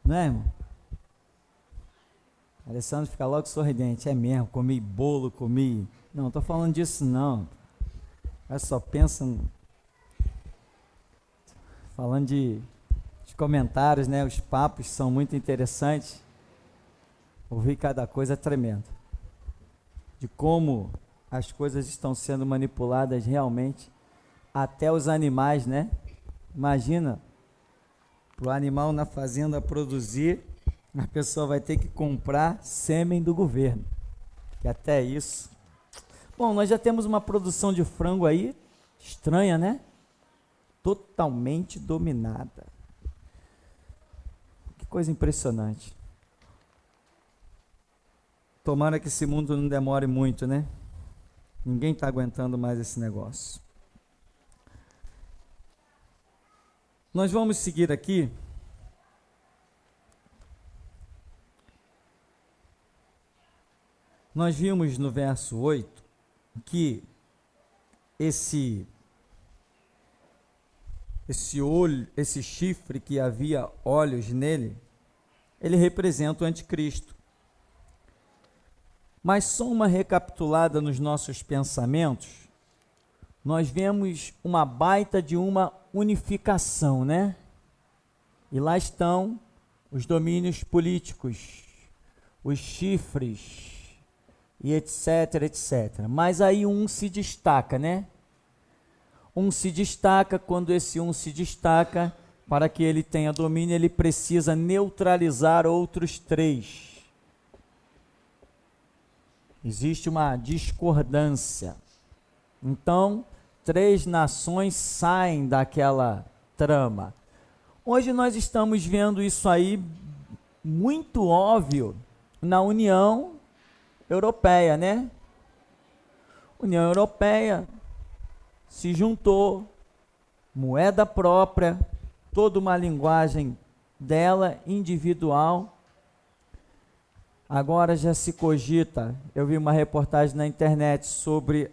Não é, irmão? Alessandro fica logo sorridente. É mesmo, comi bolo, comi... Não, não tô falando disso não. Eu só pensa... Falando de comentários, né? Os papos são muito interessantes. Ouvir cada coisa é tremendo. De como as coisas estão sendo manipuladas realmente. Até os animais, né? Imagina, para o animal na fazenda produzir, a pessoa vai ter que comprar sêmen do governo. Que até isso. Bom, nós já temos uma produção de frango aí, estranha, né? Totalmente dominada. Que coisa impressionante. Tomara que esse mundo não demore muito, né? Ninguém está aguentando mais esse negócio. Nós vamos seguir aqui. Nós vimos no verso 8 que esse olho, esse chifre que havia olhos nele, ele representa o anticristo. Mas só uma recapitulada nos nossos pensamentos, nós vemos uma baita de uma unificação, né? E lá estão os domínios políticos, os chifres, e etc, etc. Mas aí um se destaca, né? Um se destaca, quando esse um se destaca, para que ele tenha domínio, ele precisa neutralizar outros três. Existe uma discordância. Então, três nações saem daquela trama. Hoje nós estamos vendo isso aí muito óbvio na União Europeia, né? União Europeia se juntou, moeda própria, toda uma linguagem dela, individual. Agora já se cogita, eu vi uma reportagem na internet sobre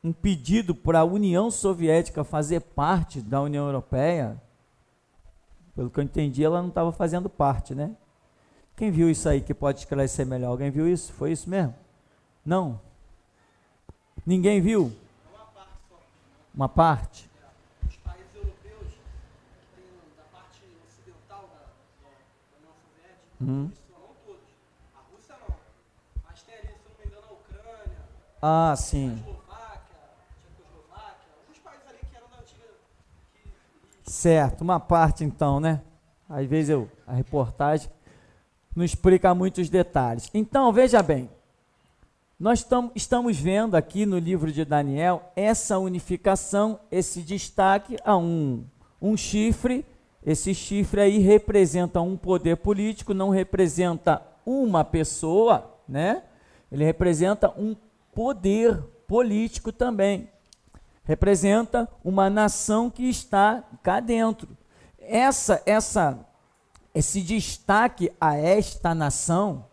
um pedido para a União Soviética fazer parte da União Europeia. Pelo que eu entendi, ela não estava fazendo parte, né? Quem viu isso aí que pode esclarecer melhor? Alguém viu isso? Foi isso mesmo? Não? Ninguém viu? Uma parte? Os países europeus, que tem da parte ocidental da União Soviética, isso não todos. A Rússia não. Mas tem ali, se não me engano, a Ucrânia, Ah, a sim. Eslováquia, Tchecoslováquia, alguns países ali que eram da antiga. Certo, uma parte então, né? Às vezes a reportagem não explica muitos detalhes. Então, veja bem. Nós estamos vendo aqui no livro de Daniel essa unificação, esse destaque a um chifre. Esse chifre aí representa um poder político, não representa uma pessoa, né? Ele representa um poder político também. Representa uma nação que está cá dentro. Esse destaque a esta nação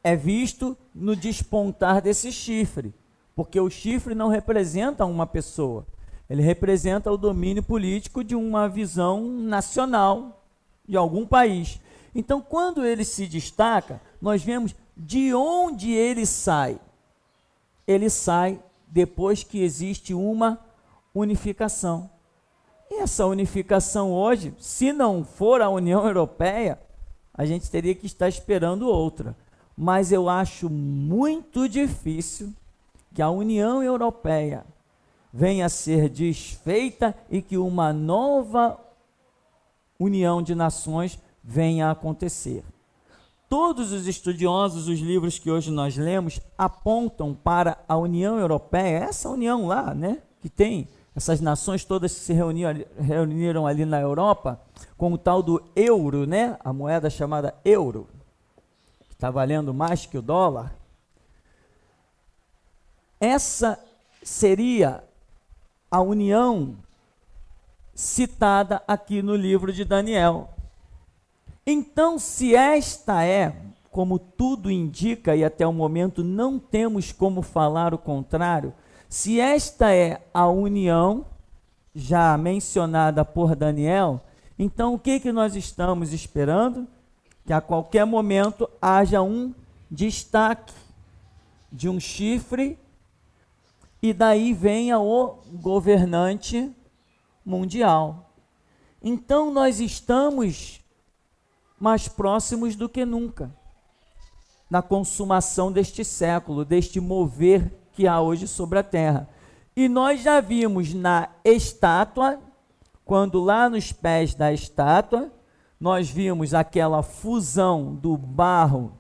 é visto no despontar desse chifre, porque o chifre não representa uma pessoa, ele representa o domínio político de uma visão nacional de algum país. Então, quando ele se destaca, nós vemos de onde ele sai. Ele sai depois que existe uma unificação. E essa unificação hoje, se não for a União Europeia, a gente teria que estar esperando outra. Mas eu acho muito difícil que a União Europeia venha a ser desfeita e que uma nova união de nações venha a acontecer. Todos os estudiosos, os livros que hoje nós lemos, apontam para a União Europeia, essa união lá, né, que tem essas nações todas que se reuniram ali na Europa, com o tal do euro, né, a moeda chamada euro, está valendo mais que o dólar. Essa seria a união citada aqui no livro de Daniel. Então, se esta é, como tudo indica, e até o momento não temos como falar o contrário, se esta é a união já mencionada por Daniel, Então, o que nós estamos esperando? Que a qualquer momento haja um destaque de um chifre e daí venha o governante mundial. Então, nós estamos mais próximos do que nunca na consumação deste século, deste mover que há hoje sobre a terra. E nós já vimos na estátua, quando lá nos pés da estátua, nós vimos aquela fusão do barro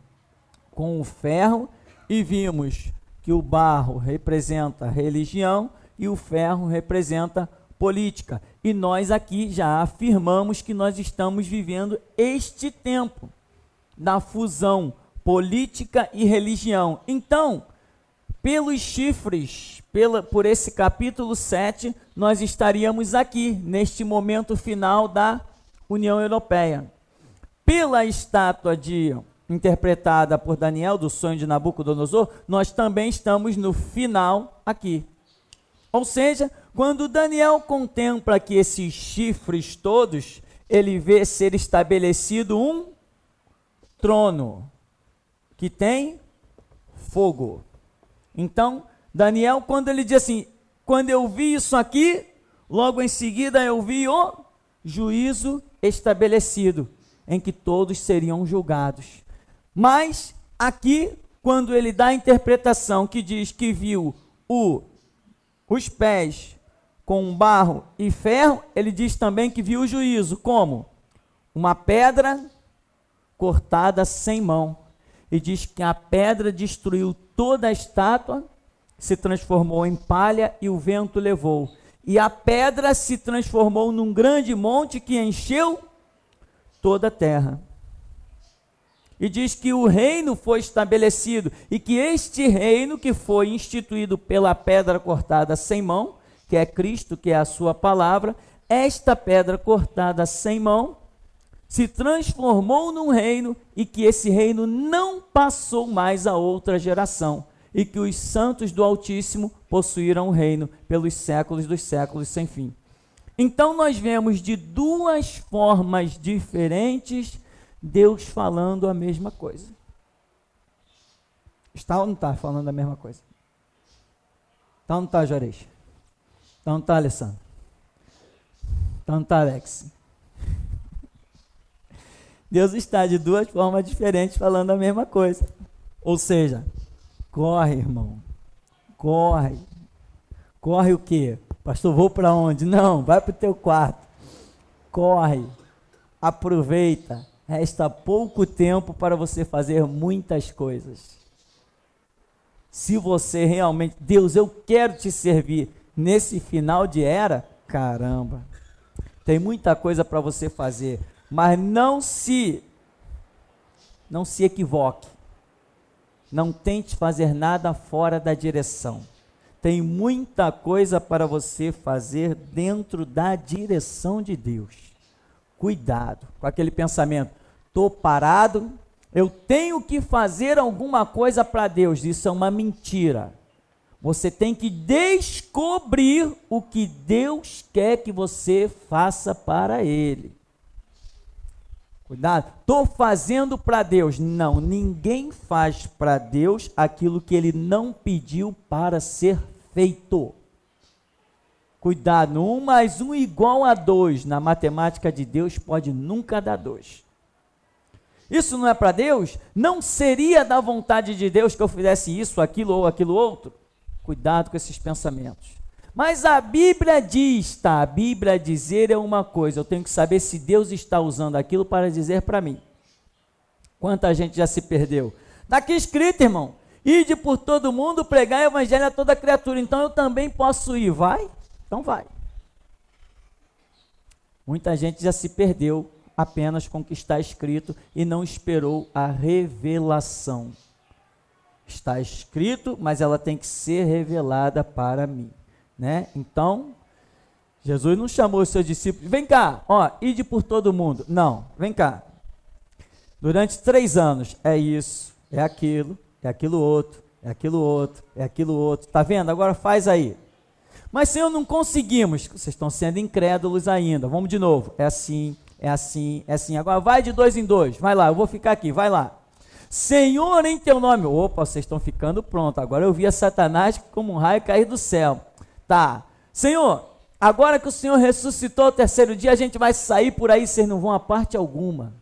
com o ferro e vimos que o barro representa religião e o ferro representa política. E nós aqui já afirmamos que nós estamos vivendo este tempo da fusão política e religião. Então, pelos chifres, por esse capítulo 7, nós estaríamos aqui, neste momento final da União Europeia. Pela estátua interpretada por Daniel, do sonho de Nabucodonosor, nós também estamos no final aqui. Ou seja, quando Daniel contempla aqui esses chifres todos, ele vê ser estabelecido um trono que tem fogo. Então, Daniel, quando ele diz assim, quando eu vi isso aqui, logo em seguida eu vi o juízo estabelecido, em que todos seriam julgados. Mas, aqui, quando ele dá a interpretação que diz que viu os pés com barro e ferro, ele diz também que viu o juízo, como? Uma pedra cortada sem mão. E diz que a pedra destruiu toda a estátua, se transformou em palha e o vento levou. E a pedra se transformou num grande monte que encheu toda a terra. E diz que o reino foi estabelecido e que este reino que foi instituído pela pedra cortada sem mão, que é Cristo, que é a sua palavra, esta pedra cortada sem mão se transformou num reino e que esse reino não passou mais a outra geração e que os santos do Altíssimo possuíram o reino pelos séculos dos séculos sem fim. Então nós vemos de duas formas diferentes Deus falando a mesma coisa. Está ou não está falando a mesma coisa? Está ou não está, Juarez? Está ou não está, Alessandro? Está ou não está, Alex? Deus está de duas formas diferentes falando a mesma coisa. Ou seja, corre, irmão. Corre. Corre o quê? Pastor, vou para onde? Não, vai para o teu quarto. Corre. Aproveita. Resta pouco tempo para você fazer muitas coisas. Se você realmente, Deus, eu quero te servir nesse final de era, caramba, tem muita coisa para você fazer. Mas não se equivoque. Não tente fazer nada fora da direção. Tem muita coisa para você fazer dentro da direção de Deus. Cuidado com aquele pensamento, estou parado, eu tenho que fazer alguma coisa para Deus. Isso é uma mentira. Você tem que descobrir o que Deus quer que você faça para Ele. Cuidado, estou fazendo para Deus. Não, ninguém faz para Deus aquilo que Ele não pediu para ser feito. Cuidado, 1 mais 1 igual a 2. Na matemática de Deus pode nunca dar 2. Isso não é para Deus? Não seria da vontade de Deus que eu fizesse isso, aquilo ou aquilo outro? Cuidado com esses pensamentos. Mas a Bíblia diz, tá? A Bíblia dizer é uma coisa, eu tenho que saber se Deus está usando aquilo para dizer para mim. Quanta gente já se perdeu. Está aqui escrito, irmão, ide por todo mundo, pregar o evangelho a toda criatura, então eu também posso ir, vai? Então vai. Muita gente já se perdeu apenas com o que está escrito e não esperou a revelação. Está escrito, mas ela tem que ser revelada para mim. Né? Então, Jesus não chamou os seus discípulos, vem cá, ó, ide por todo mundo. Não, vem cá. Durante 3 anos, é isso, é aquilo outro, é aquilo outro, é aquilo outro. Tá vendo? Agora faz aí. Mas, Senhor, não conseguimos. Vocês estão sendo incrédulos ainda. Vamos de novo. É assim, É assim. Agora vai de 2 em 2. Vai lá, eu vou ficar aqui, vai lá. Senhor, em teu nome. Opa, vocês estão ficando prontos. Agora eu vi a Satanás como um raio cair do céu. Tá. Senhor, agora que o Senhor ressuscitou ao terceiro dia, a gente vai sair por aí, vocês não vão a parte alguma.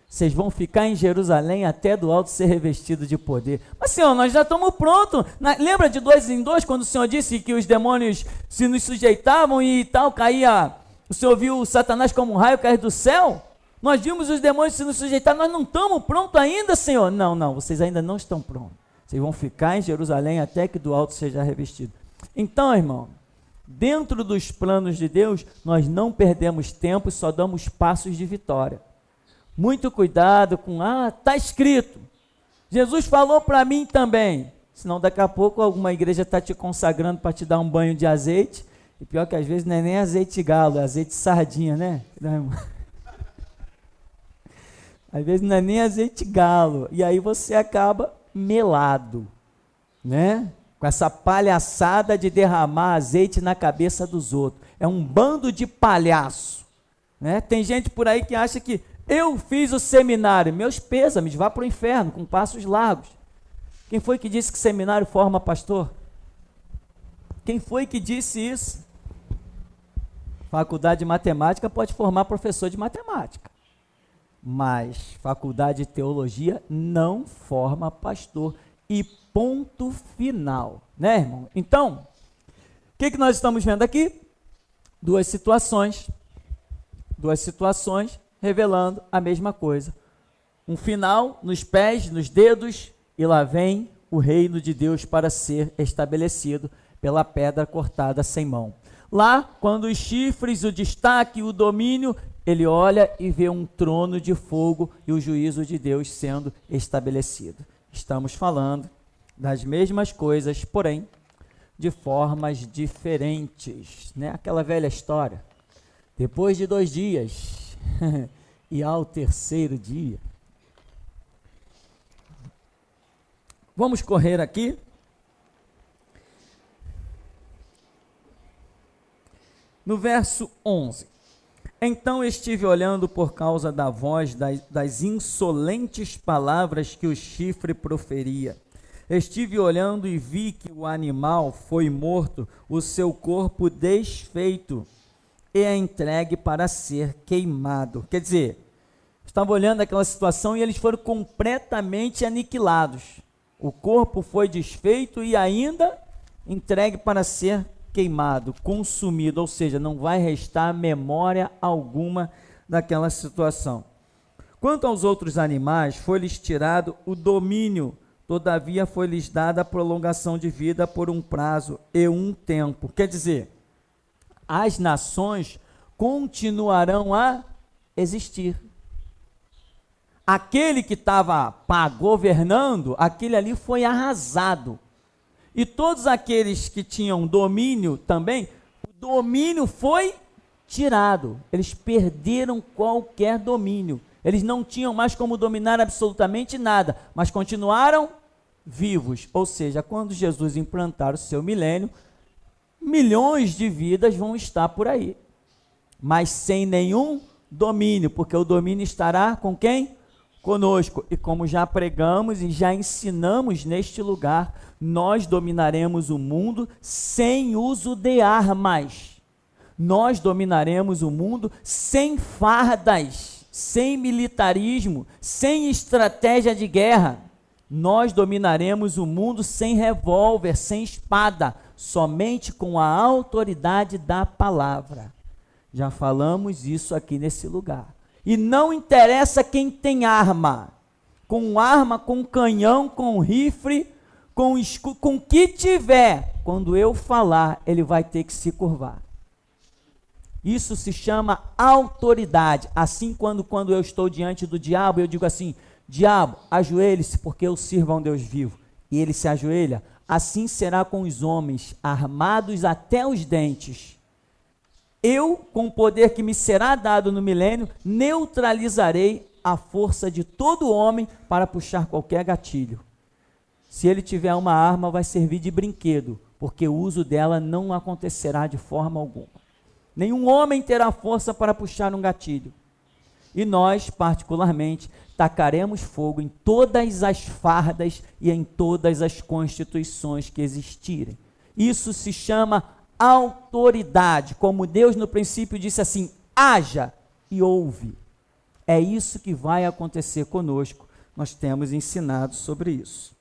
Vocês vão ficar em Jerusalém até do alto ser revestido de poder. Mas, Senhor, nós já estamos prontos. Lembra de 2 em 2, quando o Senhor disse que os demônios se nos sujeitavam e tal, caía... O Senhor viu o Satanás como um raio cair do céu? Nós vimos os demônios se nos sujeitar, nós não estamos prontos ainda, Senhor. Não, vocês ainda não estão prontos. Vocês vão ficar em Jerusalém até que do alto seja revestido. Então, irmão, dentro dos planos de Deus, nós não perdemos tempo e só damos passos de vitória. Muito cuidado com, está escrito. Jesus falou para mim também. Senão daqui a pouco alguma igreja está te consagrando para te dar um banho de azeite. E pior que às vezes não é nem azeite galo, é azeite sardinha, né? Às vezes não é nem azeite galo. E aí você acaba melado, né? Com essa palhaçada de derramar azeite na cabeça dos outros. É um bando de palhaço, né? Tem gente por aí que acha que eu fiz o seminário, meus pêsames, vá para o inferno com passos largos. Quem foi que disse que seminário forma pastor? Quem foi que disse isso? Faculdade de matemática pode formar professor de matemática, mas faculdade de teologia não forma pastor. E ponto final, né, irmão? Então, o que nós estamos vendo aqui? Duas situações revelando a mesma coisa. Um final nos pés, nos dedos, e lá vem o reino de Deus para ser estabelecido pela pedra cortada sem mão. Lá, quando os chifres, o destaque, o domínio, ele olha e vê um trono de fogo e o juízo de Deus sendo estabelecido. Estamos falando das mesmas coisas, porém, de formas diferentes, né? Aquela velha história. Depois de 2 dias, e ao terceiro dia. Vamos correr aqui. No verso 11. Então estive olhando por causa da voz das insolentes palavras que o chifre proferia. Estive olhando e vi que o animal foi morto, o seu corpo desfeito e é entregue para ser queimado. Quer dizer, estava olhando aquela situação e eles foram completamente aniquilados. O corpo foi desfeito e ainda entregue para ser queimado, consumido, ou seja, não vai restar memória alguma daquela situação. Quanto aos outros animais, foi-lhes tirado o domínio, todavia foi-lhes dada a prolongação de vida por um prazo e um tempo. Quer dizer, as nações continuarão a existir. Aquele que estava governando, aquele ali foi arrasado. E todos aqueles que tinham domínio também, o domínio foi tirado. Eles perderam qualquer domínio. Eles não tinham mais como dominar absolutamente nada, mas continuaram vivos. Ou seja, quando Jesus implantar o seu milênio, milhões de vidas vão estar por aí, mas sem nenhum domínio, porque o domínio estará com quem? Conosco. E como já pregamos e já ensinamos neste lugar, nós dominaremos o mundo sem uso de armas. Nós dominaremos o mundo sem fardas, sem militarismo, sem estratégia de guerra. Nós dominaremos o mundo sem revólver, sem espada, somente com a autoridade da palavra. Já falamos isso aqui nesse lugar. E não interessa quem tem arma, com canhão, com rifle, com escudo, com o que tiver. Quando eu falar, ele vai ter que se curvar. Isso se chama autoridade. Assim, quando eu estou diante do diabo, eu digo assim: diabo, ajoelhe-se, porque eu sirvo a um Deus vivo. E ele se ajoelha. Assim será com os homens, armados até os dentes. Eu, com o poder que me será dado no milênio, neutralizarei a força de todo homem para puxar qualquer gatilho. Se ele tiver uma arma, vai servir de brinquedo, porque o uso dela não acontecerá de forma alguma. Nenhum homem terá força para puxar um gatilho. E nós, particularmente, tacaremos fogo em todas as fardas e em todas as constituições que existirem. Isso se chama autoridade, como Deus no princípio disse assim: haja e ouve. É isso que vai acontecer conosco. Nós temos ensinado sobre isso.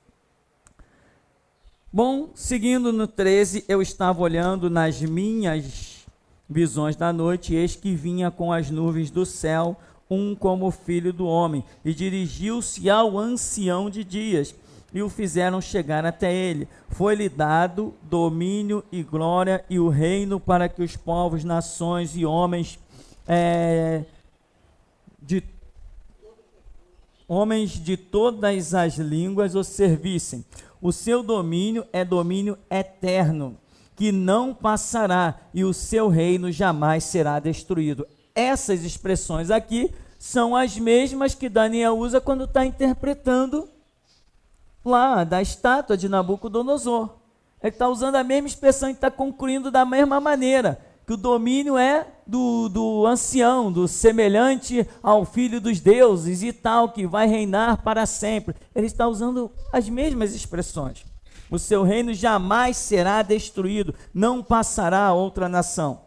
Bom, seguindo no 13, eu estava olhando nas minhas visões da noite, e eis que vinha com as nuvens do céu um como filho do homem, e dirigiu-se ao ancião de dias, e o fizeram chegar até ele. Foi-lhe dado domínio e glória e o reino, para que os povos, nações e homens de todas as línguas o servissem. O seu domínio é domínio eterno, que não passará, e o seu reino jamais será destruído. Essas expressões aqui são as mesmas que Daniel usa quando está interpretando lá da estátua de Nabucodonosor. Ele está usando a mesma expressão e está concluindo da mesma maneira, que o domínio é do ancião, do semelhante ao filho dos deuses e tal, que vai reinar para sempre. Ele está usando as mesmas expressões. O seu reino jamais será destruído, não passará a outra nação.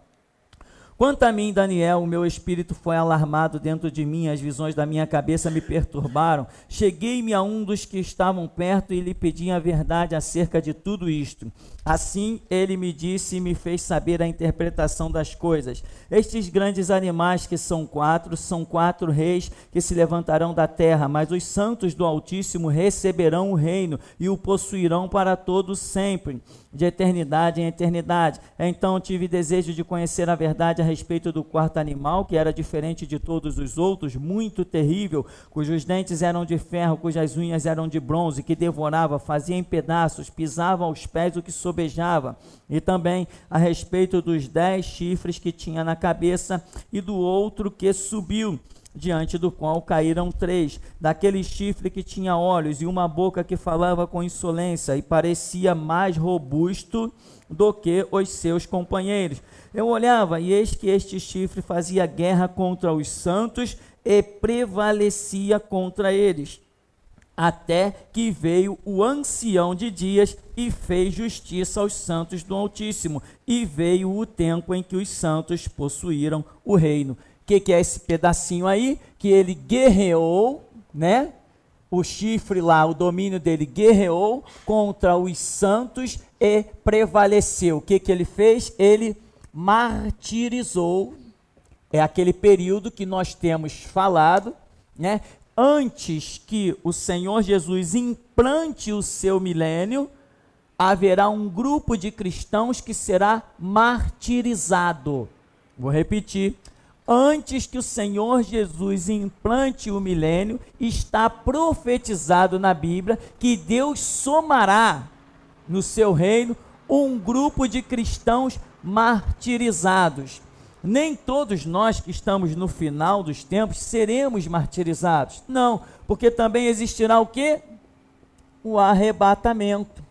Quanto a mim, Daniel, o meu espírito foi alarmado dentro de mim, as visões da minha cabeça me perturbaram. Cheguei-me a um dos que estavam perto e lhe pedi a verdade acerca de tudo isto. Assim ele me disse e me fez saber a interpretação das coisas. Estes grandes animais que são quatro reis que se levantarão da terra, mas os santos do Altíssimo receberão o reino e o possuirão para todos sempre, de eternidade em eternidade. Então tive desejo de conhecer a verdade a respeito do quarto animal, que era diferente de todos os outros, muito terrível, cujos dentes eram de ferro, cujas unhas eram de bronze, que devorava, fazia em pedaços, pisava aos pés o que sobejava. E também a respeito dos 10 chifres que tinha na cabeça, e do outro que subiu, diante do qual caíram 3, daquele chifre que tinha olhos e uma boca que falava com insolência e parecia mais robusto do que os seus companheiros. Eu olhava, e eis que este chifre fazia guerra contra os santos e prevalecia contra eles, até que veio o ancião de dias e fez justiça aos santos do Altíssimo, e veio o tempo em que os santos possuíram o reino. O que é esse pedacinho aí? Que ele guerreou, né? O chifre lá, o domínio dele guerreou contra os santos e prevaleceu. O que ele fez? Ele martirizou. É aquele período que nós temos falado, né? Antes que o Senhor Jesus implante o seu milênio, haverá um grupo de cristãos que será martirizado. Vou repetir. Antes que o Senhor Jesus implante o milênio, está profetizado na Bíblia que Deus somará no seu reino um grupo de cristãos martirizados. Nem todos nós que estamos no final dos tempos seremos martirizados. Não, porque também existirá o quê? O arrebatamento.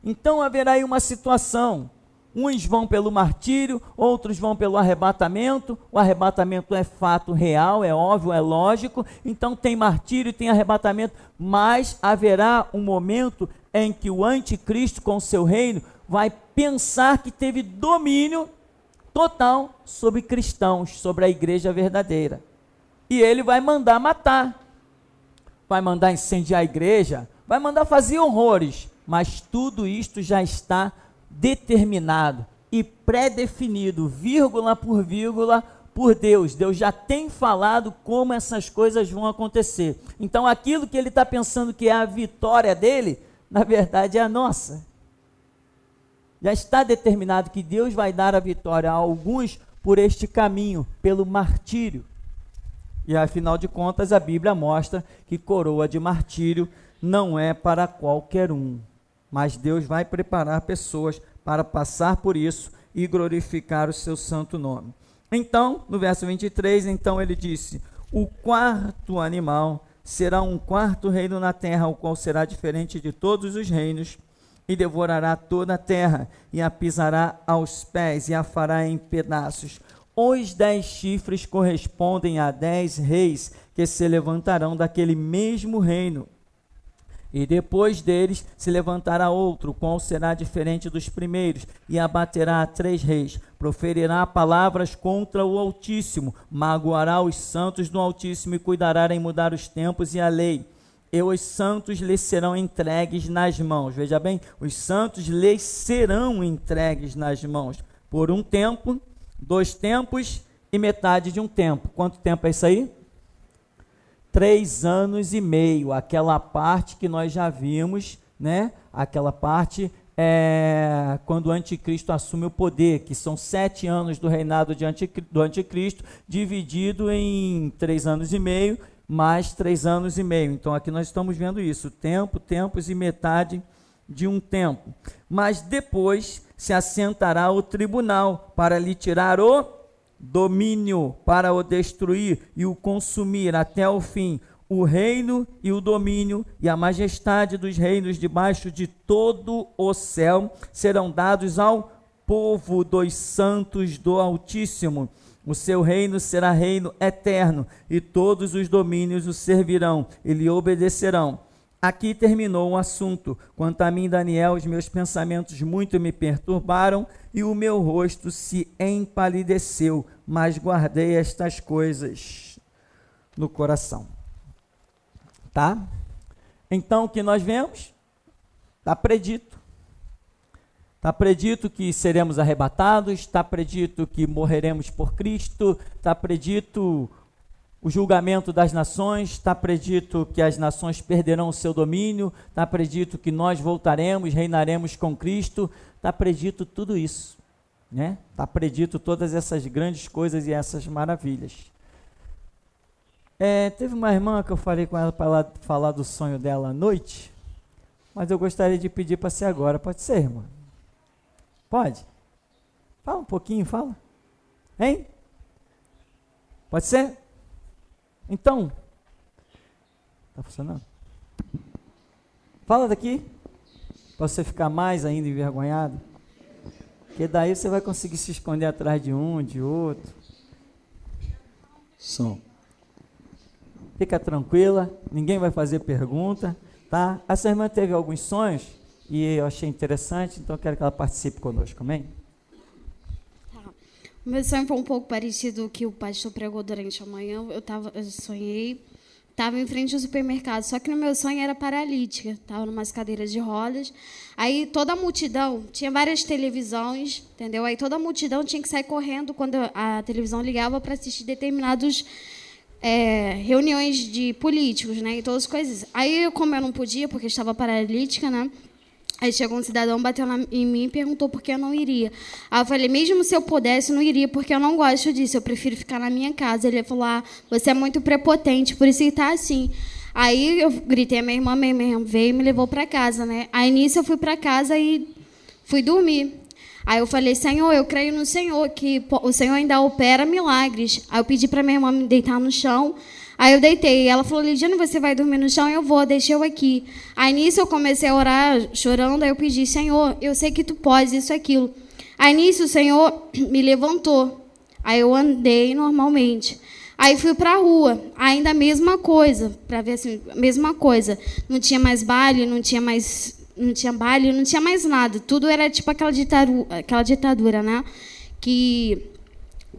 Então haverá aí uma situação. Uns vão pelo martírio, outros vão pelo arrebatamento. O arrebatamento é fato real, é óbvio, é lógico. Então tem martírio, tem arrebatamento, mas haverá um momento em que o anticristo com o seu reino vai pensar que teve domínio total sobre cristãos, sobre a igreja verdadeira. E ele vai mandar matar, vai mandar incendiar a igreja, vai mandar fazer horrores, mas tudo isto já está determinado e pré-definido, vírgula por Deus. Deus já tem falado como essas coisas vão acontecer. Então aquilo que ele está pensando que é a vitória dele, na verdade é a nossa. Já está determinado que Deus vai dar a vitória a alguns por este caminho, pelo martírio. E afinal de contas a Bíblia mostra que coroa de martírio não é para qualquer um. Mas Deus vai preparar pessoas para passar por isso e glorificar o seu santo nome. Então, no verso 23, então ele disse: o quarto animal será um quarto reino na terra, o qual será diferente de todos os reinos, e devorará toda a terra, e a pisará aos pés, e a fará em pedaços. Os 10 chifres correspondem a 10 reis que se levantarão daquele mesmo reino. E depois deles se levantará outro, qual será diferente dos primeiros, e abaterá a 3 reis. Proferirá palavras contra o Altíssimo, magoará os santos do Altíssimo e cuidará em mudar os tempos e a lei. E os santos lhes serão entregues nas mãos. Veja bem, os santos lhes serão entregues nas mãos. Por 1 tempo, 2 tempos e metade de 1 tempo. Quanto tempo é isso aí? 3 anos e meio, aquela parte que nós já vimos, né? Aquela parte quando o anticristo assume o poder, que são 7 anos do reinado do anticristo, dividido em 3 anos e meio, mais 3 anos e meio. Então aqui nós estamos vendo isso, tempo, tempos e metade de 1 tempo. Mas depois se assentará o tribunal para lhe tirar o domínio, para o destruir e o consumir até o fim. O reino e o domínio e a majestade dos reinos debaixo de todo o céu serão dados ao povo dos santos do Altíssimo. O seu reino será reino eterno, e todos os domínios o servirão e lhe obedecerão. Aqui terminou o assunto. Quanto a mim, Daniel, os meus pensamentos muito me perturbaram e o meu rosto se empalideceu, mas guardei estas coisas no coração. Tá? Então, o que nós vemos? Está predito. Está predito que seremos arrebatados, está predito que morreremos por Cristo, está predito o julgamento das nações, está predito que as nações perderão o seu domínio, está predito que nós voltaremos, reinaremos com Cristo, está predito tudo isso, né? Está predito todas essas grandes coisas e essas maravilhas. Teve uma irmã que eu falei com ela para falar do sonho dela à noite, mas eu gostaria de pedir para ser agora. Pode ser, irmã? Pode? Fala um pouquinho, fala. Hein? Pode ser? Então, tá funcionando? Fala daqui, para você ficar mais ainda envergonhado, porque daí você vai conseguir se esconder atrás de um, de outro. Som. Fica tranquila, ninguém vai fazer pergunta, tá? Essa irmã teve alguns sonhos e eu achei interessante, então eu quero que ela participe conosco, amém? O meu sonho foi um pouco parecido com o que o pastor pregou durante a manhã. Eu sonhei, estava em frente ao supermercado, só que no meu sonho era paralítica, estava numas cadeiras de rodas. Aí toda a multidão, tinha várias televisões, entendeu? Aí toda a multidão tinha que sair correndo quando a televisão ligava para assistir determinados reuniões de políticos, né? E todas as coisas. Aí, como eu não podia, porque estava paralítica, né? Aí chegou um cidadão, bateu em mim e perguntou por que eu não iria. Aí eu falei, mesmo se eu pudesse, eu não iria, porque eu não gosto disso, eu prefiro ficar na minha casa. Ele falou, você é muito prepotente, por isso que está assim. Aí eu gritei a minha irmã veio e me levou para casa, né? Aí nisso eu fui para casa e fui dormir. Aí eu falei, Senhor, eu creio no Senhor, que o Senhor ainda opera milagres. Aí eu pedi para minha irmã me deitar no chão. Aí eu deitei, ela falou, Lidiane, você vai dormir no chão? Eu vou, deixa eu aqui. Aí nisso eu comecei a orar, chorando, aí eu pedi, Senhor, eu sei que tu podes, isso, aquilo. Aí nisso o Senhor me levantou, aí eu andei normalmente. Aí fui para a rua, ainda a mesma coisa, para ver assim, mesma coisa. Não tinha mais baile, não tinha mais nada. Tudo era tipo aquela ditadura, né? Que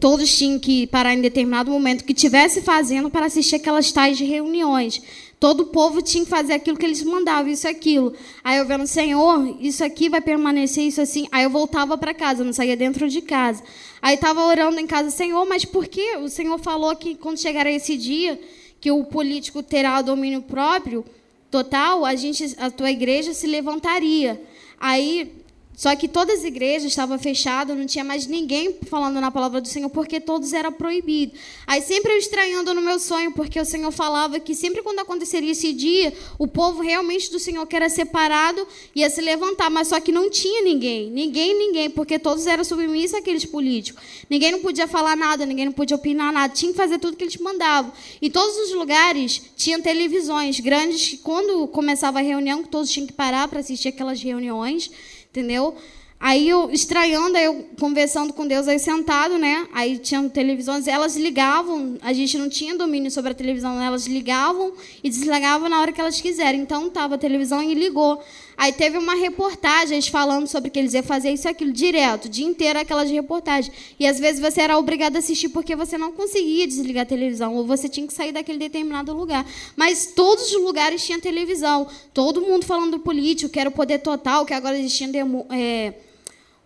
todos tinham que parar em determinado momento que estivesse fazendo para assistir aquelas tais reuniões. Todo o povo tinha que fazer aquilo que eles mandavam, isso e aquilo. Aí eu vendo, Senhor, isso aqui vai permanecer, isso assim. Aí eu voltava para casa, não saía dentro de casa. Aí estava orando em casa, Senhor, mas por que o Senhor falou que quando chegar esse dia, que o político terá o domínio próprio, total, a tua igreja se levantaria. Aí, só que todas as igrejas estavam fechadas, não tinha mais ninguém falando na palavra do Senhor, porque todos eram proibidos. Aí sempre eu estranhando no meu sonho, porque o Senhor falava que sempre quando aconteceria esse dia, o povo realmente do Senhor que era separado ia se levantar, mas só que não tinha ninguém, porque todos eram submissos àqueles políticos. Ninguém não podia falar nada, ninguém não podia opinar nada, tinha que fazer tudo que eles mandavam. Em todos os lugares tinham televisões grandes, que quando começava a reunião, todos tinham que parar para assistir aquelas reuniões, entendeu? Aí eu, estranhando, aí eu conversando com Deus, aí sentado, né? Aí tinham televisões, elas ligavam, a gente não tinha domínio sobre a televisão, elas ligavam e desligavam na hora que elas quiserem. Então, estava a televisão e ligou. Aí teve uma reportagem, eles falando sobre que eles iam fazer isso e aquilo, direto, o dia inteiro aquelas reportagens. E, às vezes, você era obrigado a assistir porque você não conseguia desligar a televisão, ou você tinha que sair daquele determinado lugar. Mas todos os lugares tinham televisão, todo mundo falando do político, que era o poder total, que agora existia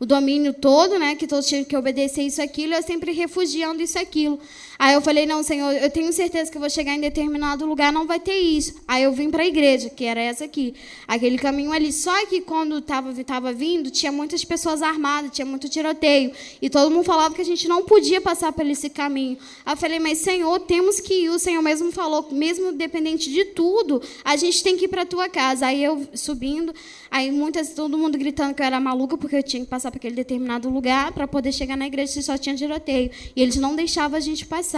o domínio todo, né, que todos tinham que obedecer isso e aquilo, eu sempre refugiando isso e aquilo. Aí eu falei, não, Senhor, eu tenho certeza que eu vou chegar em determinado lugar, não vai ter isso. Aí eu vim para a igreja, que era essa aqui, aquele caminho ali. Só que quando estava vindo, tinha muitas pessoas armadas, tinha muito tiroteio, e todo mundo falava que a gente não podia passar por esse caminho. Aí eu falei, mas Senhor, temos que ir. O Senhor mesmo falou, mesmo dependente de tudo, a gente tem que ir para a tua casa. Aí eu subindo, aí todo mundo gritando que eu era maluca, porque eu tinha que passar para aquele determinado lugar para poder chegar na igreja, se só tinha tiroteio. E eles não deixavam a gente passar.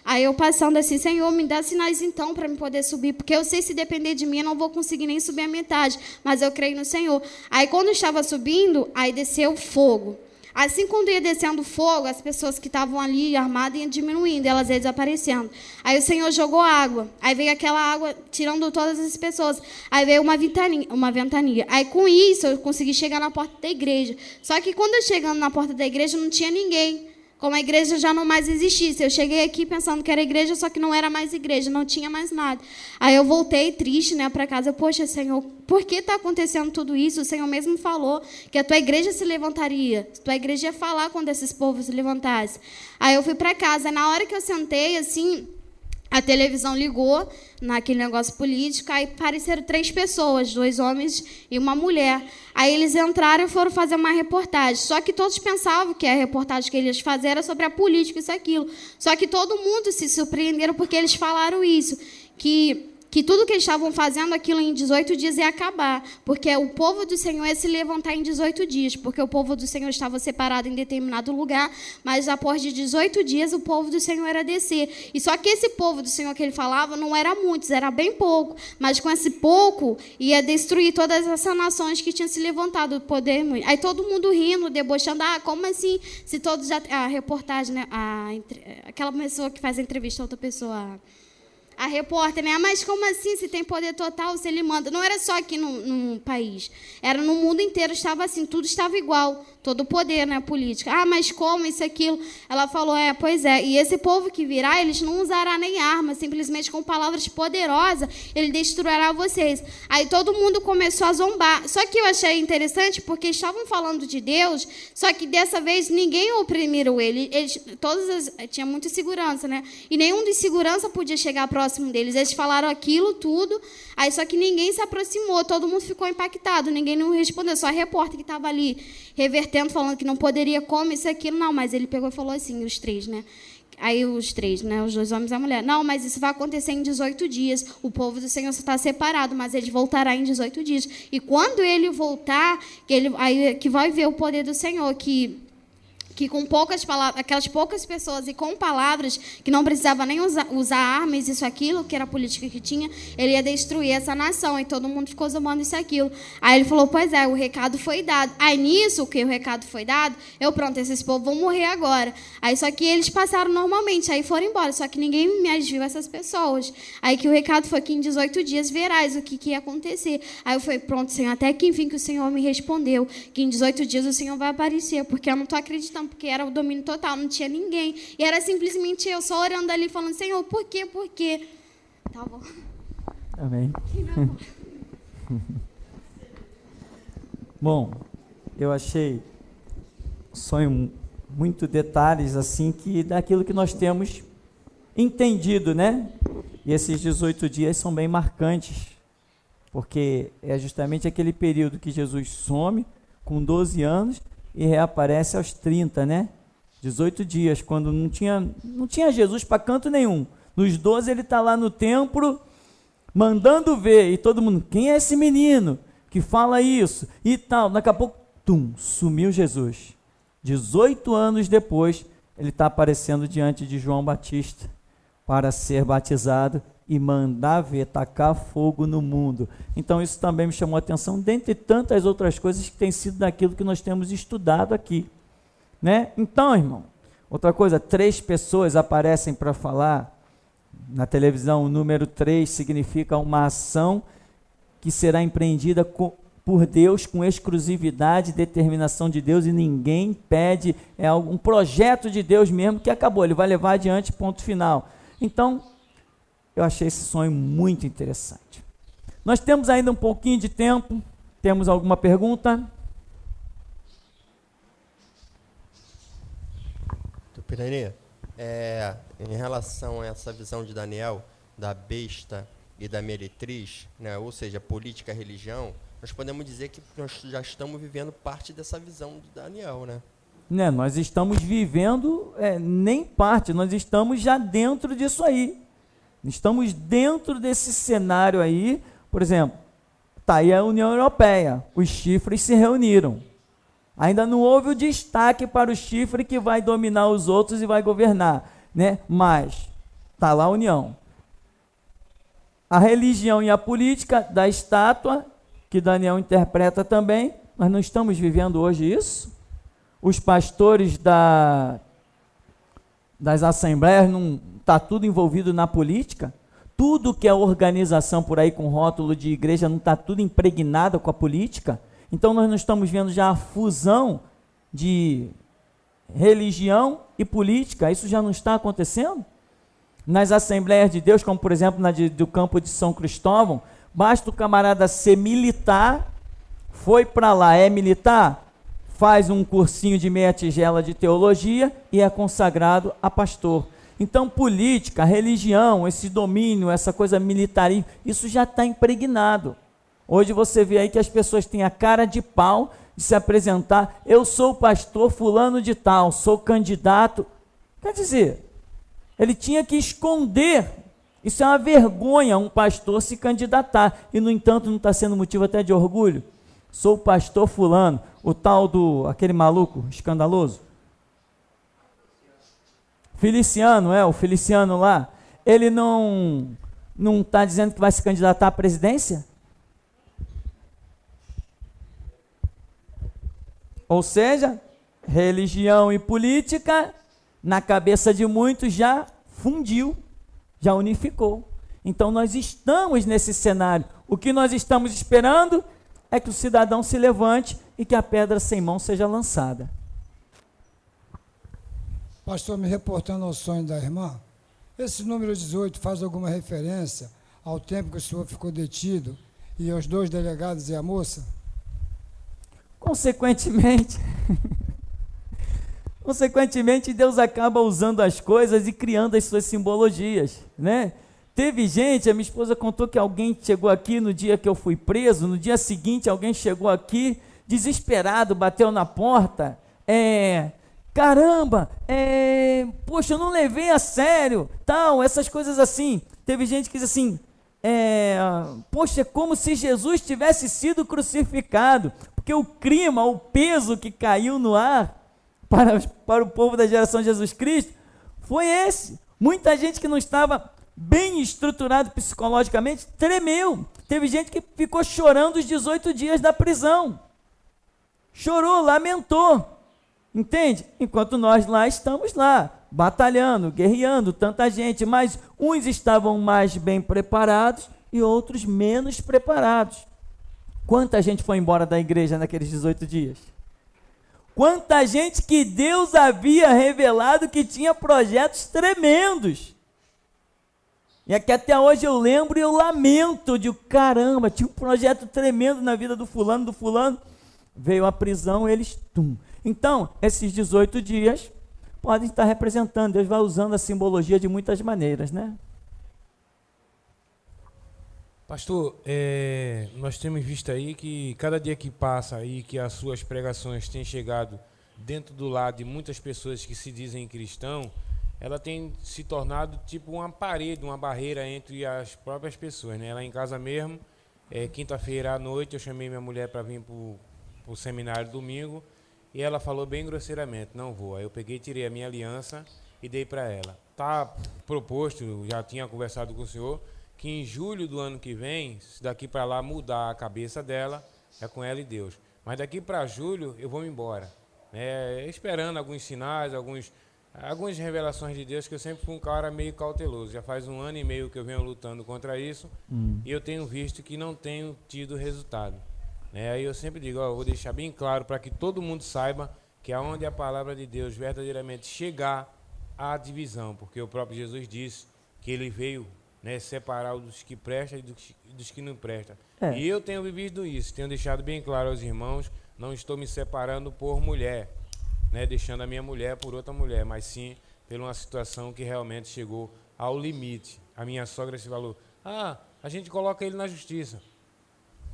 Aí eu passando assim, Senhor, me dá sinais então para eu poder subir, porque eu sei se depender de mim eu não vou conseguir nem subir a metade, mas eu creio no Senhor. Aí quando eu estava subindo, aí desceu fogo. Assim, quando ia descendo fogo, as pessoas que estavam ali armadas iam diminuindo, elas iam desaparecendo. Aí o Senhor jogou água. Aí veio aquela água tirando todas as pessoas. Aí veio uma ventania. Aí com isso eu consegui chegar na porta da igreja. Só que quando eu chegando na porta da igreja não tinha ninguém. Como a igreja já não mais existisse. Eu cheguei aqui pensando que era igreja, só que não era mais igreja, não tinha mais nada. Aí eu voltei triste, né, para casa. Poxa, Senhor, por que está acontecendo tudo isso? O Senhor mesmo falou que a tua igreja se levantaria. A tua igreja ia falar quando esses povos se levantassem. Aí eu fui para casa. Na hora que eu sentei, assim, a televisão ligou naquele negócio político, aí apareceram 3 pessoas, 2 homens e uma mulher. Aí eles entraram e foram fazer uma reportagem. Só que todos pensavam que a reportagem que eles faziam era sobre a política, isso e aquilo. Só que todo mundo se surpreenderam porque eles falaram isso, que tudo que eles estavam fazendo, aquilo em 18 dias ia acabar, porque o povo do Senhor ia se levantar em 18 dias, porque o povo do Senhor estava separado em determinado lugar, mas após de 18 dias o povo do Senhor era descer. E só que esse povo do Senhor que ele falava não era muitos, era bem pouco, mas com esse pouco ia destruir todas essas nações que tinham se levantado, o poder muito. Aí todo mundo rindo, debochando, como assim, se todos já... A reportagem, né? Aquela pessoa que faz a entrevista a outra pessoa... A repórter, né? Mas como assim, se tem poder total, se ele manda? Não era só aqui no país. Era no mundo inteiro, estava assim, tudo estava igual. Todo o poder, né, político. Mas como isso, aquilo? Ela falou, pois é. E esse povo que virá, eles não usará nem arma, simplesmente com palavras poderosas, ele destruirá vocês. Aí todo mundo começou a zombar. Só que eu achei interessante, porque estavam falando de Deus, só que dessa vez ninguém oprimiu ele. Tinha muita segurança, né? E nenhum de segurança podia chegar próximo deles. Eles falaram aquilo tudo, aí só que ninguém se aproximou, todo mundo ficou impactado, ninguém não respondeu, só a repórter que estava ali revertendo, falando que não poderia, como isso e aquilo. Não, mas ele pegou e falou assim, os 3, né? Aí os 3, né? Os 2 homens e a mulher. Não, mas isso vai acontecer em 18 dias. O povo do Senhor está separado, mas ele voltará em 18 dias. E quando ele voltar, aí que vai ver o poder do Senhor, que com poucas palavras, aquelas poucas pessoas e com palavras, que não precisava nem usar armas, isso, aquilo, que era a política que tinha, ele ia destruir essa nação, e todo mundo ficou zombando isso, aquilo. Aí ele falou, pois é, o recado foi dado. Aí nisso, que o recado foi dado, pronto, esses povos vão morrer agora. Aí só que eles passaram normalmente, aí foram embora, só que ninguém mais viu essas pessoas. Aí que o recado foi que em 18 dias verás o que ia acontecer. Aí eu falei, pronto, Senhor, até que enfim que o Senhor me respondeu, que em 18 dias o Senhor vai aparecer, porque eu não estou acreditando, porque era o domínio total, não tinha ninguém. E era simplesmente eu só orando ali, falando, Senhor, por quê? Por quê? Tá bom. Amém. Bom, eu achei sonho muito detalhes assim, que daquilo que nós temos entendido, né? E esses 18 dias são bem marcantes, porque é justamente aquele período que Jesus some com 12 anos e reaparece aos 30, né? 18 dias, quando não tinha Jesus para canto nenhum. Nos 12 ele está lá no templo, mandando ver, e todo mundo, quem é esse menino que fala isso? E tal, daqui a pouco, sumiu Jesus. 18 anos depois, ele está aparecendo diante de João Batista para ser batizado e mandar ver tacar fogo no mundo. Então isso também me chamou a atenção, dentre tantas outras coisas que tem sido daquilo que nós temos estudado aqui, né? Então, irmão, outra coisa, 3 pessoas aparecem para falar na televisão. O número 3 significa uma ação que será empreendida por Deus com exclusividade e determinação de Deus, e ninguém pede, é um projeto de Deus mesmo que acabou, ele vai levar adiante, ponto final. Então, eu achei esse sonho muito interessante. Nós temos ainda um pouquinho de tempo, temos alguma pergunta? Tupirani, em relação a essa visão de Daniel, da besta e da meretriz, né, ou seja, política e religião, nós podemos dizer que nós já estamos vivendo parte dessa visão de Daniel, né? Nós estamos vivendo, nem parte, nós estamos já dentro disso aí. Estamos dentro desse cenário aí. Por exemplo, está aí a União Europeia, os chifres se reuniram. Ainda não houve o destaque para o chifre que vai dominar os outros e vai governar, né? Mas está lá a União. A religião e a política da estátua, que Daniel interpreta também, nós não estamos vivendo hoje isso? Os pastores das assembleias, não está tudo envolvido na política? Tudo que é organização por aí com rótulo de igreja, não está tudo impregnado com a política? Então nós não estamos vendo já a fusão de religião e política? Isso já não está acontecendo? Nas Assembleias de Deus, como por exemplo do campo de São Cristóvão, basta o camarada ser militar, foi para lá, é militar, faz um cursinho de meia tigela de teologia e é consagrado a pastor. Então política, religião, esse domínio, essa coisa militarista, isso já está impregnado. Hoje você vê aí que as pessoas têm a cara de pau de se apresentar, eu sou o pastor fulano de tal, sou candidato. Quer dizer, ele tinha que esconder. Isso é uma vergonha, um pastor se candidatar, e no entanto não está sendo motivo até de orgulho. Sou o pastor fulano, o tal aquele maluco escandaloso. Feliciano, o Feliciano lá, ele não está dizendo que vai se candidatar à presidência? Ou seja, religião e política, na cabeça de muitos já fundiu, já unificou. Então nós estamos nesse cenário. O que nós estamos esperando é que o cidadão se levante e que a pedra sem mão seja lançada. Pastor, me reportando ao sonho da irmã, esse número 18 faz alguma referência ao tempo que o senhor ficou detido e aos 2 delegados e a moça? Consequentemente, Deus acaba usando as coisas e criando as suas simbologias, né? Teve gente, a minha esposa contou que alguém chegou aqui no dia que eu fui preso, no dia seguinte alguém chegou aqui, desesperado, bateu na porta, caramba, poxa, eu não levei a sério, tal, essas coisas assim. Teve gente que diz assim, poxa, é como se Jesus tivesse sido crucificado, porque o clima, o peso que caiu no ar para o povo da geração de Jesus Cristo foi esse. Muita gente que não estava bem estruturado psicologicamente tremeu. Teve gente que ficou chorando os 18 dias da prisão. Chorou, lamentou. Entende? Enquanto nós lá estamos lá, batalhando, guerreando, tanta gente, mas uns estavam mais bem preparados e outros menos preparados. Quanta gente foi embora da igreja naqueles 18 dias? Quanta gente que Deus havia revelado que tinha projetos tremendos. E aqui até hoje eu lembro e eu lamento de caramba, tinha um projeto tremendo na vida do fulano, veio a prisão, eles... Então, esses 18 dias podem estar representando, Deus vai usando a simbologia de muitas maneiras, né? Pastor, nós temos visto aí que cada dia que passa aí, que as suas pregações têm chegado dentro do lar de muitas pessoas que se dizem cristão, ela tem se tornado tipo uma parede, uma barreira entre as próprias pessoas, né? Lá em casa mesmo, quinta-feira à noite, eu chamei minha mulher para vir para o seminário domingo, e ela falou bem grosseiramente, não vou. Aí eu peguei, tirei a minha aliança e dei para ela. Tá proposto, já tinha conversado com o senhor, que em julho do ano que vem, se daqui para lá mudar a cabeça dela, é com ela e Deus. Mas daqui para julho eu vou me embora, né? Esperando alguns sinais, algumas revelações de Deus, que eu sempre fui um cara meio cauteloso. Já faz 1 ano e meio que eu venho lutando contra isso e eu tenho visto que não tenho tido resultado, né? Aí eu sempre digo, ó, eu vou deixar bem claro para que todo mundo saiba que aonde a palavra de Deus verdadeiramente chegar, há divisão, porque o próprio Jesus disse que ele veio, né, separar os que prestam e dos que não prestam. E eu tenho vivido isso, tenho deixado bem claro aos irmãos, não estou me separando por mulher, né, deixando a minha mulher por outra mulher, mas sim por uma situação que realmente chegou ao limite. A minha sogra se falou, a gente coloca ele na justiça.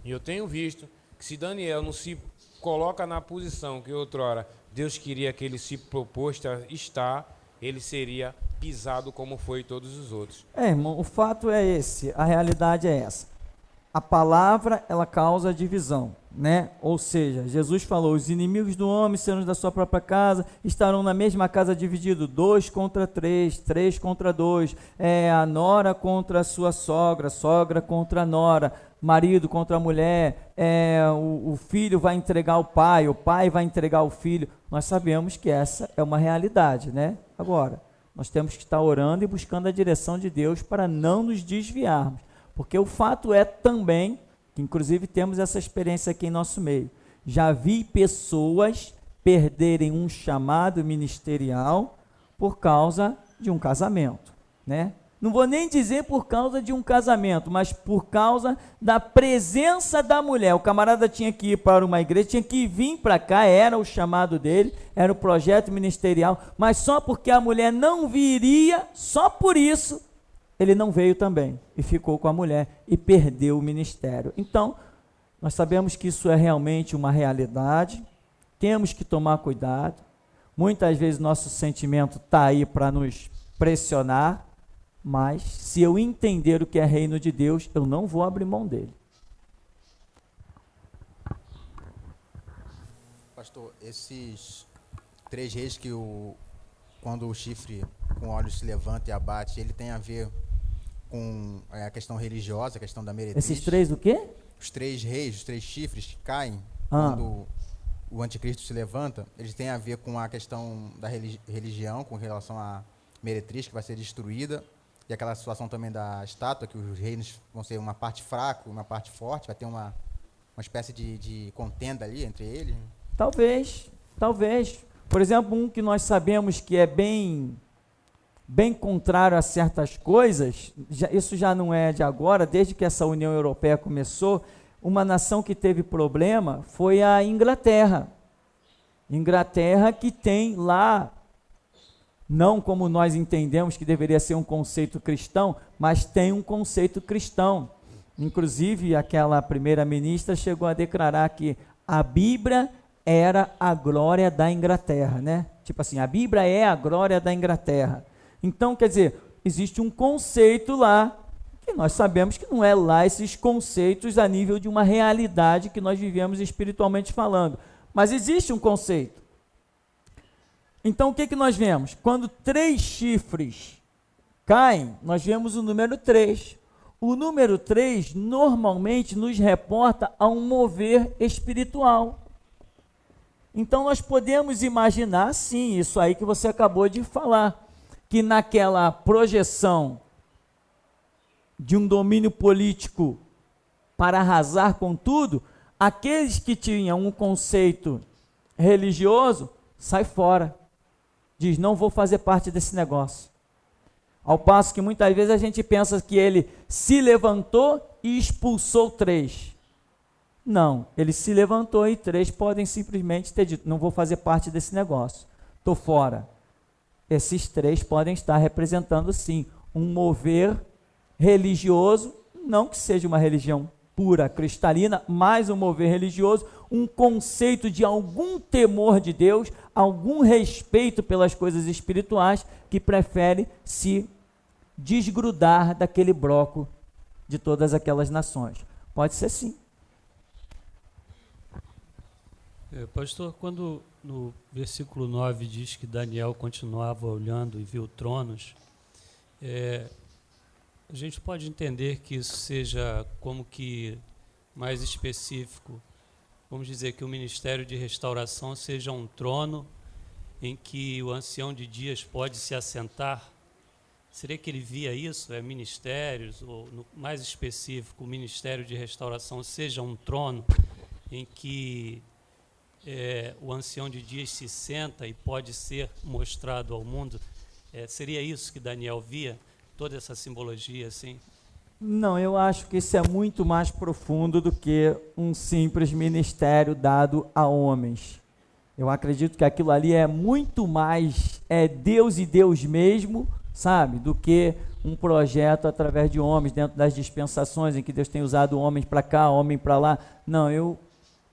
E eu tenho visto que se Daniel não se coloca na posição que outrora Deus queria que ele se proposto a estar, ele seria pisado como foi todos os outros. Irmão, o fato é esse, a realidade é essa. A palavra, ela causa divisão, né? Ou seja, Jesus falou, os inimigos do homem serão da sua própria casa, estarão na mesma casa divididos, 2 contra 3, 3 contra 2, a nora contra a sua sogra, sogra contra a nora, marido contra a mulher, o filho vai entregar o pai vai entregar o filho. Nós sabemos que essa é uma realidade, né? Agora, nós temos que estar orando e buscando a direção de Deus para não nos desviarmos. Porque o fato é também, que inclusive temos essa experiência aqui em nosso meio, já vi pessoas perderem um chamado ministerial por causa de um casamento, né? Não vou nem dizer por causa de um casamento, mas por causa da presença da mulher. O camarada tinha que ir para uma igreja, tinha que vir para cá, era o chamado dele, era o projeto ministerial, mas só porque a mulher não viria, só por isso, ele não veio também e ficou com a mulher e perdeu o ministério. Então, nós sabemos que isso é realmente uma realidade, temos que tomar cuidado. Muitas vezes nosso sentimento está aí para nos pressionar, mas se eu entender o que é reino de Deus, eu não vou abrir mão dele. Pastor, esses 3 reis que quando o chifre com olhos se levanta e abate, ele tem a ver com a questão religiosa, a questão da meretriz. Esses 3 o quê? Os 3 reis, os 3 chifres que caem quando o anticristo se levanta, eles têm a ver com a questão da religião, com relação à meretriz que vai ser destruída, e aquela situação também da estátua, que os reinos vão ser uma parte fraca, uma parte forte, vai ter uma espécie de contenda ali entre eles. Talvez. Por exemplo, um que nós sabemos que é bem contrário a certas coisas, isso já não é de agora, desde que essa União Europeia começou, uma nação que teve problema foi a Inglaterra. Inglaterra que tem lá, não como nós entendemos que deveria ser um conceito cristão, mas tem um conceito cristão. Inclusive, aquela primeira-ministra chegou a declarar que a Bíblia era a glória da Inglaterra, né? Tipo assim, a Bíblia é a glória da Inglaterra. Então, quer dizer, existe um conceito lá, que nós sabemos que não é lá esses conceitos a nível de uma realidade que nós vivemos espiritualmente falando, mas existe um conceito. Então, o que nós vemos? Quando 3 chifres caem, nós vemos o número 3. O número 3 normalmente nos reporta a um mover espiritual. Então, nós podemos imaginar, sim, isso aí que você acabou de falar, que naquela projeção de um domínio político para arrasar com tudo, aqueles que tinham um conceito religioso, sai fora. Diz, não vou fazer parte desse negócio. Ao passo que muitas vezes a gente pensa que ele se levantou e expulsou 3. Não, ele se levantou e 3 podem simplesmente ter dito, não vou fazer parte desse negócio, estou fora. Esses 3 podem estar representando, sim, um mover religioso, não que seja uma religião pura, cristalina, mas um mover religioso, um conceito de algum temor de Deus, algum respeito pelas coisas espirituais, que prefere se desgrudar daquele bloco de todas aquelas nações. Pode ser sim. Pastor, quando no versículo 9 diz que Daniel continuava olhando e viu tronos, A gente pode entender que isso seja como que mais específico, vamos dizer que o Ministério de Restauração seja um trono em que o ancião de dias pode se assentar? Seria que ele via isso? Ministérios, ou mais específico, o Ministério de Restauração seja um trono em que o ancião de dias se senta e pode ser mostrado ao mundo? Seria isso que Daniel via? Toda essa simbologia assim? Não, eu acho que isso é muito mais profundo do que um simples ministério dado a homens. Eu acredito que aquilo ali é muito mais Deus e Deus mesmo, sabe, do que um projeto através de homens, dentro das dispensações em que Deus tem usado homens para cá, homem para lá. Não, eu,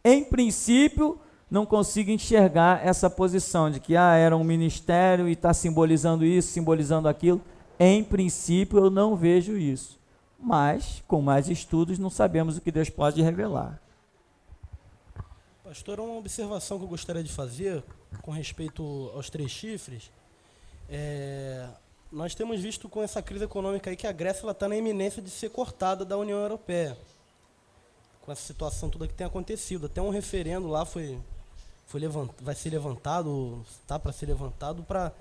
em princípio, não consigo enxergar essa posição de que era um ministério e está simbolizando isso, simbolizando aquilo. Em princípio, eu não vejo isso. Mas, com mais estudos, não sabemos o que Deus pode revelar. Pastor, uma observação que eu gostaria de fazer com respeito aos 3 chifres. Nós temos visto com essa crise econômica aí que a Grécia está na iminência de ser cortada da União Europeia. Com essa situação toda que tem acontecido. Até um referendo lá vai ser levantado, está para ser levantado para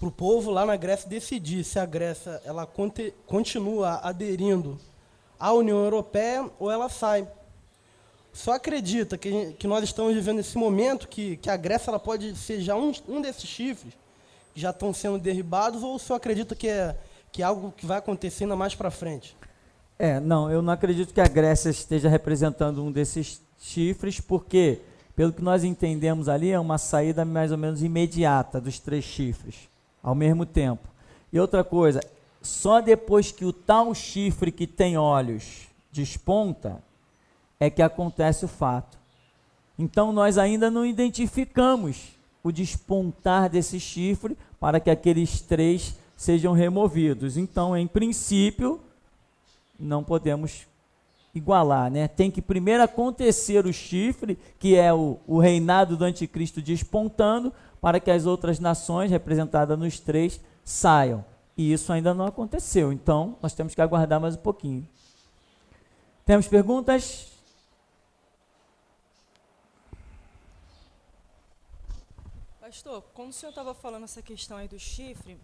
o povo lá na Grécia decidir se a Grécia ela continua aderindo à União Europeia ou ela sai. Só acredita que nós estamos vivendo esse momento que a Grécia ela pode ser já um desses chifres que já estão sendo derribados, ou só acredita que é algo que vai acontecer ainda mais para frente? Não, eu não acredito que a Grécia esteja representando um desses chifres, porque, pelo que nós entendemos ali, é uma saída mais ou menos imediata dos 3 chifres, ao mesmo tempo. E outra coisa, só depois que o tal chifre que tem olhos desponta, é que acontece o fato. Então, nós ainda não identificamos o despontar desse chifre para que aqueles 3 sejam removidos. Então, em princípio, não podemos igualar, né? Tem que primeiro acontecer o chifre, que é o reinado do anticristo despontando, para que as outras nações, representadas nos 3, saiam. E isso ainda não aconteceu. Então, nós temos que aguardar mais um pouquinho. Temos perguntas? Pastor, quando o senhor estava falando essa questão aí do chifre,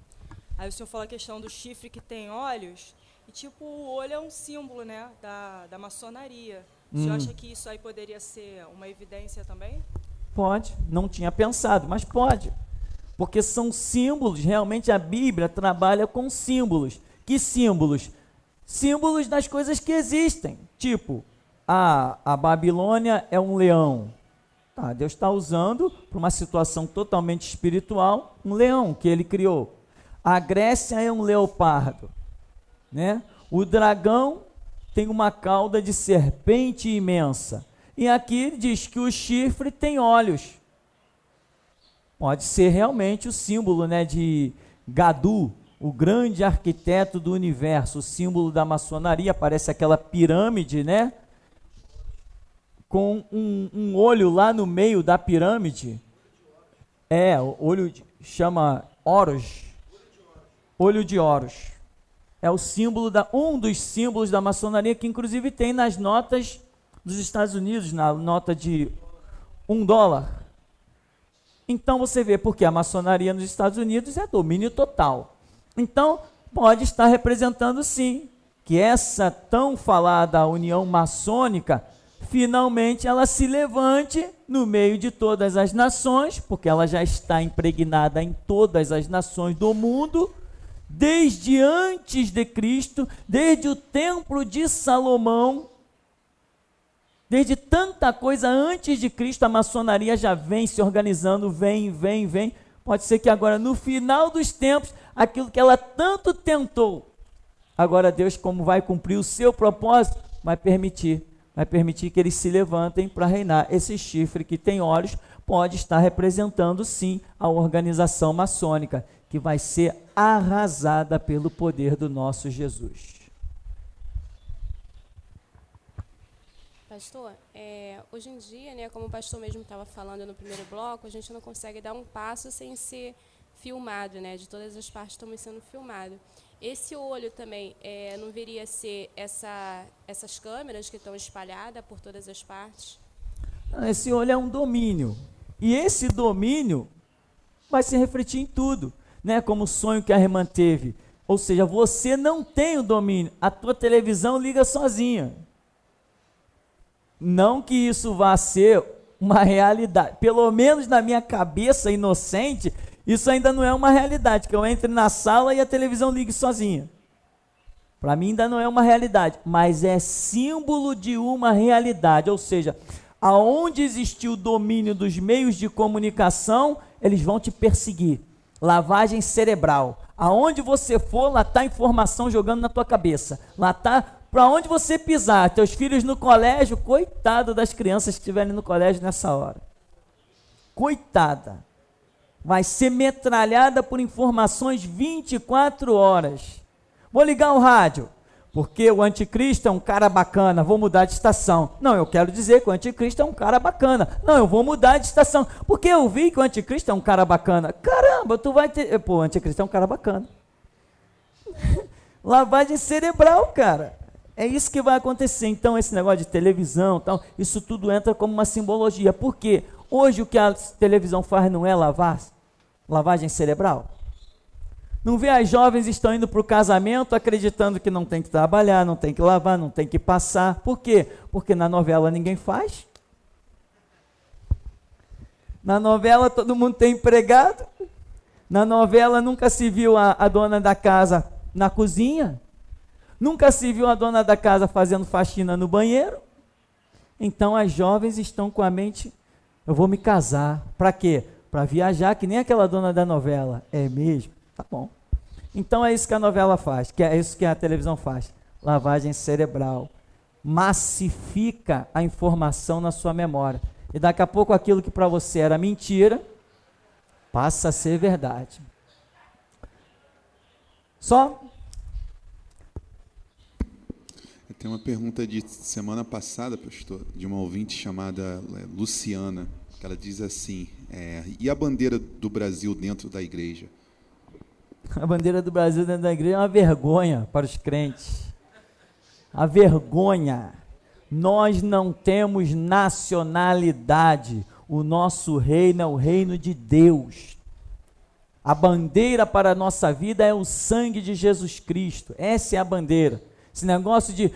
aí o senhor falou a questão do chifre que tem olhos, e tipo, o olho é um símbolo, né, da maçonaria. O senhor acha que isso aí poderia ser uma evidência também? Pode, não tinha pensado, mas pode. Porque são símbolos, realmente a Bíblia trabalha com símbolos. Que símbolos? Símbolos das coisas que existem. Tipo, a Babilônia é um leão. Deus está usando, para uma situação totalmente espiritual, um leão que ele criou. A Grécia é um leopardo, né? O dragão tem uma cauda de serpente imensa. E aqui diz que o chifre tem olhos. Pode ser realmente o símbolo, né, de Gadu, o grande arquiteto do universo, o símbolo da maçonaria. Parece aquela pirâmide, né? Com um olho lá no meio da pirâmide. O olho chama Horus. Olho de Horus. É o símbolo um dos símbolos da maçonaria, que inclusive tem nas notas dos Estados Unidos, na nota de $1. Então você vê, porque a maçonaria nos Estados Unidos é domínio total. Então pode estar representando sim, que essa tão falada união maçônica, finalmente ela se levante no meio de todas as nações, porque ela já está impregnada em todas as nações do mundo, desde antes de Cristo, desde o templo de Salomão, desde tanta coisa antes de Cristo, a maçonaria já vem se organizando, vem. Pode ser que agora, no final dos tempos, aquilo que ela tanto tentou, agora Deus, como vai cumprir o seu propósito, vai permitir que eles se levantem para reinar. Esse chifre que tem olhos pode estar representando, sim, a organização maçônica, que vai ser arrasada pelo poder do nosso Jesus. Pastor, hoje em dia, né, como o pastor mesmo estava falando no primeiro bloco, a gente não consegue dar um passo sem ser filmado, né? De todas as partes estamos sendo filmados. Esse olho também não viria a ser essas câmeras que estão espalhadas por todas as partes? Esse olho é um domínio. E esse domínio vai se refletir em tudo, né? Como o sonho que a irmã teve. Ou seja, você não tem o domínio. A tua televisão liga sozinha. Não que isso vá ser uma realidade. Pelo menos na minha cabeça inocente, isso ainda não é uma realidade, que eu entre na sala e a televisão ligue sozinha. Para mim ainda não é uma realidade, mas é símbolo de uma realidade. Ou seja, aonde existiu o domínio dos meios de comunicação, eles vão te perseguir. Lavagem cerebral. Aonde você for, lá está informação jogando na tua cabeça. Lá está, para onde você pisar, teus filhos no colégio, coitado das crianças que estiverem no colégio nessa hora. Coitada. Vai ser metralhada por informações 24 horas. Vou ligar o rádio, porque o anticristo é um cara bacana, vou mudar de estação. Não, eu quero dizer que o anticristo é um cara bacana. Não, eu vou mudar de estação, porque eu vi que o anticristo é um cara bacana. Caramba, tu vai ter... Pô, o anticristo é um cara bacana. Lavagem cerebral, cara. É isso que vai acontecer. Então, esse negócio de televisão, tal, isso tudo entra como uma simbologia. Por quê? Hoje o que a televisão faz não é lavagem cerebral? Não vê as jovens estão indo para o casamento acreditando que não tem que trabalhar, não tem que lavar, não tem que passar. Por quê? Porque na novela ninguém faz. Na novela todo mundo tem empregado. Na novela nunca se viu a dona da casa na cozinha. Nunca se viu a dona da casa fazendo faxina no banheiro. Então as jovens estão com a mente, eu vou me casar. Para quê? Para viajar, que nem aquela dona da novela. É mesmo? Tá bom. Então é isso que a novela faz, que é isso que a televisão faz. Lavagem cerebral. Massifica a informação na sua memória. E daqui a pouco aquilo que para você era mentira, passa a ser verdade. Só? Tem uma pergunta de semana passada, pastor, de uma ouvinte chamada Luciana, que ela diz assim, e a bandeira do Brasil dentro da igreja? A bandeira do Brasil dentro da igreja é uma vergonha para os crentes. A vergonha. Nós não temos nacionalidade. O nosso reino é o reino de Deus. A bandeira para a nossa vida é o sangue de Jesus Cristo. Essa é a bandeira. Esse negócio de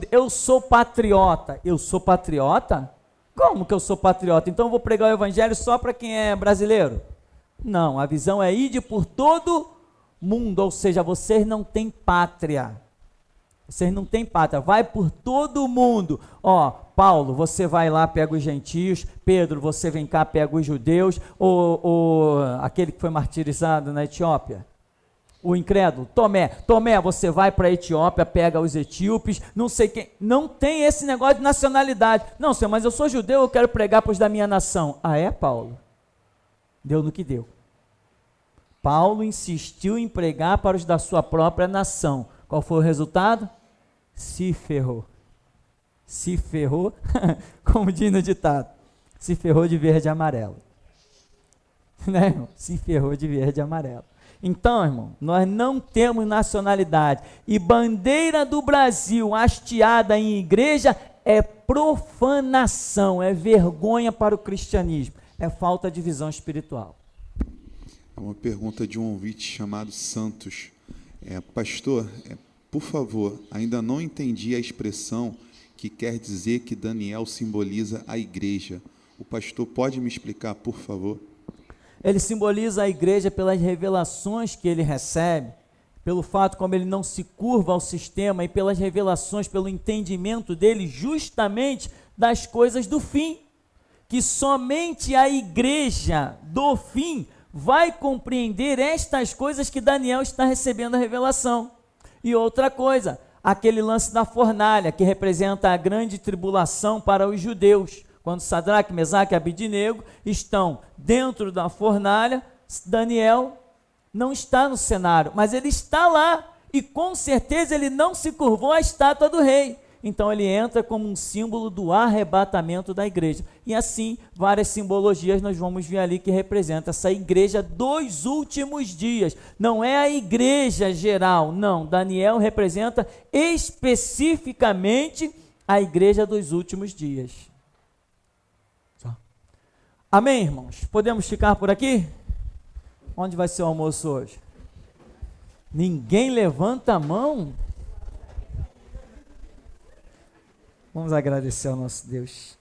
eu sou patriota. Eu sou patriota? Como que eu sou patriota? Então eu vou pregar o evangelho só para quem é brasileiro? Não, a visão é ir por todo mundo, ou seja, vocês não têm pátria. Vocês não têm pátria, vai por todo mundo. Ó, Paulo, você vai lá, pega os gentios. Pedro, você vem cá, pega os judeus. Aquele que foi martirizado na Etiópia, o incrédulo, Tomé, você vai para a Etiópia, pega os etíopes, não sei quem. Não tem esse negócio de nacionalidade. Não, senhor, mas eu sou judeu, eu quero pregar para os da minha nação. Ah, é, Paulo? Deu no que deu. Paulo insistiu em pregar para os da sua própria nação. Qual foi o resultado? Se ferrou. Se ferrou, como diz no ditado, se ferrou de verde e amarelo. Né, irmão? Se ferrou de verde e amarelo. Então, irmão, nós não temos nacionalidade. E bandeira do Brasil hasteada em igreja é profanação, é vergonha para o cristianismo, é falta de visão espiritual. Uma pergunta de um ouvinte chamado Santos. Pastor, por favor, ainda não entendi a expressão que quer dizer que Daniel simboliza a igreja. O pastor pode me explicar, por favor? Ele simboliza a igreja pelas revelações que ele recebe, pelo fato como ele não se curva ao sistema e pelas revelações, pelo entendimento dele justamente das coisas do fim, que somente a igreja do fim vai compreender estas coisas que Daniel está recebendo a revelação. E outra coisa, aquele lance da fornalha, que representa a grande tribulação para os judeus. Quando Sadraque, Mesaque e Abidnego estão dentro da fornalha, Daniel não está no cenário, mas ele está lá, e com certeza ele não se curvou à estátua do rei. então ele entra como um símbolo do arrebatamento da igreja. E assim, várias simbologias nós vamos ver ali que representa essa igreja dos últimos dias. Não é a igreja geral, não. Daniel representa especificamente a igreja dos últimos dias. Amém, irmãos? Podemos ficar por aqui? Onde vai ser o almoço hoje? Ninguém levanta a mão? Vamos agradecer ao nosso Deus.